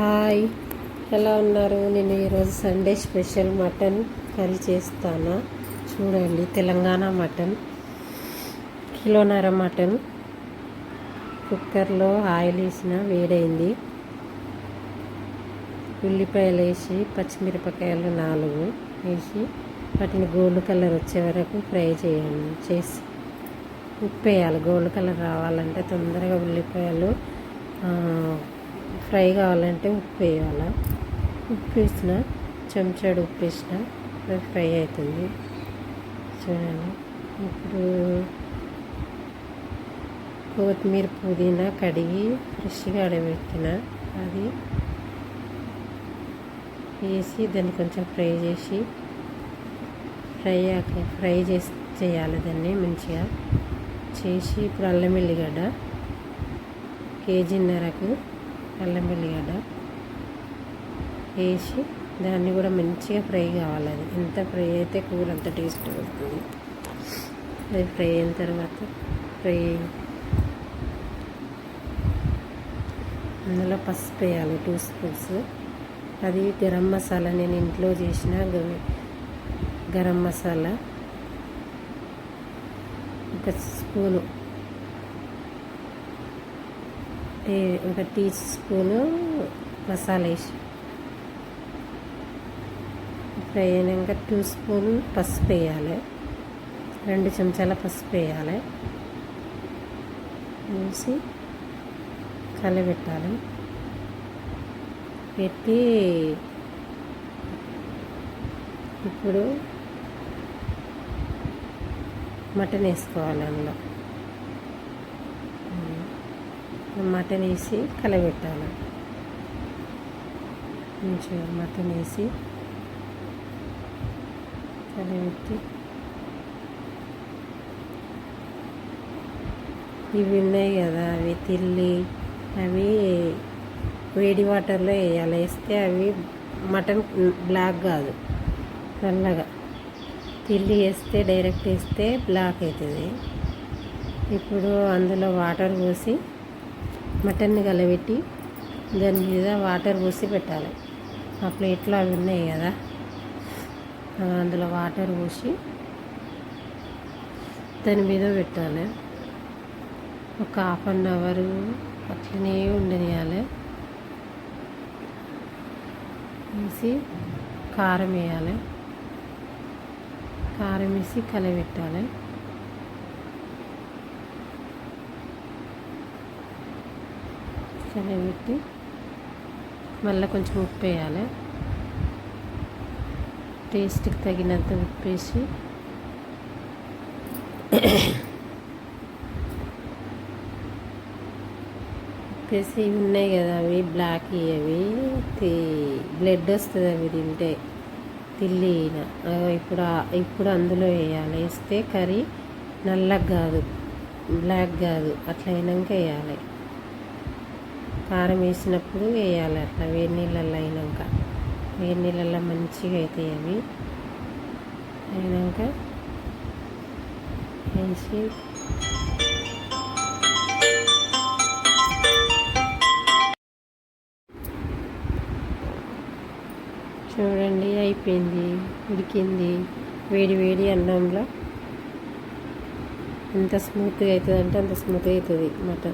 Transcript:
Hi, ఎలా ఉన్నారు? నేను ఈరోజు సండే స్పెషల్ మటన్ కర్రీ చేస్తాను. చూడండి, తెలంగాణ మటన్, కిలోన్నర మటన్ కుక్కర్లో ఆయిల్ వేసిన వేడైంది. ఉల్లిపాయలు వేసి పచ్చిమిరపకాయలు 4 వేసి వాటిని గోల్డ్ కలర్ వచ్చే వరకు ఫ్రై చేసి ఉప్పు వేయాలి. గోల్డ్ కలర్ రావాలంటే తొందరగా ఉల్లిపాయలు ఫ్రై కావాలంటే ఉప్పు వేయాలి. ఉప్పు వేసిన చెంచాడు ఉప్పు వేసిన ఫ్రై అవుతుంది. చూడండి, ఇప్పుడు కొత్తిమీర పుదీనా కడిగి ఫ్రెష్గా ఆడబెట్టిన అది వేసి దాన్ని కొంచెం ఫ్రై చేయాలి. దాన్ని మంచిగా చేసి ఇప్పుడు అల్లం ఎల్లిగడ్డ కేజీన్నరకు అల్లం వెల్లిగడ్డ వేసి దాన్ని కూడా మంచిగా ఫ్రై కావాలి. అది ఎంత ఫ్రై అయితే కూర అంత టేస్ట్ వస్తుంది. అది ఫ్రై అయిన తర్వాత అందులో పసుపు వేయాలి 2 స్పూన్స్. అది గరం మసాలా, నేను ఇంట్లో చేసిన garam masala 1 spoon, 1 teaspoon masala వేసి ఫ్రై అయినాక 2 స్పూన్ పసుపు వేయాలి. 2 చెంచాల పసుపు వేయాలి. వేసి కలబెట్టాలి. పెట్టి ఇప్పుడు మటన్ వేసుకోవాలి. అందులో మటన్ వేసి కలబెట్టాలి. మంచిగా మటన్ వేసి కలబెట్టి ఇవి ఉన్నాయి కదా, అవి తిల్లి, అవి వేడి వాటర్లో వేయాలి. వేస్తే అవి మటన్ బ్లాక్ కాదు, నల్లగా. తిల్లి వేస్తే డైరెక్ట్ వేస్తే బ్లాక్ అవుతుంది. ఇప్పుడు అందులో వాటర్ పోసి మటన్ని కలబెట్టి దాని మీద వాటర్ పోసి పెట్టాలి. ఆ ప్లేట్లో అవి ఉన్నాయి కదా, అందులో వాటర్ పోసి దాని మీద పెట్టాలి. ఒక 1/2 అవర్ అట్లనే ఉండనియాలి. వేసి కారం వేయాలి. కారం వేసి కలబెట్టాలి. కలబెట్టి మళ్ళీ కొంచెం ఉప్పు వేయాలి. టేస్ట్కి తగినంత ఉప్పు వేసి ఇవి ఉన్నాయి కదా, అవి బ్లాక్, అవి బ్లడ్ వస్తుంది అవి తింటే తిల్లిన. ఇప్పుడు అందులో వేయాలి. వేస్తే కర్రీ నల్లగా కాదు, బ్లాక్ కాదు, అట్లా అయినాక వేయాలి. కారం వేసినప్పుడు వేయాలి. అట్లా వేడి నీళ్ళల్లో అయినాక, వేడి నీళ్ళల్లో మంచిగా అవుతాయి. అవి అయినాక వేసి చూడండి, అయిపోయింది, ఉడికింది. వేడి వేడి అన్నంలో ఎంత స్మూత్గా అవుతుంది అంటే అంత స్మూత్గా అవుతుంది మటన్.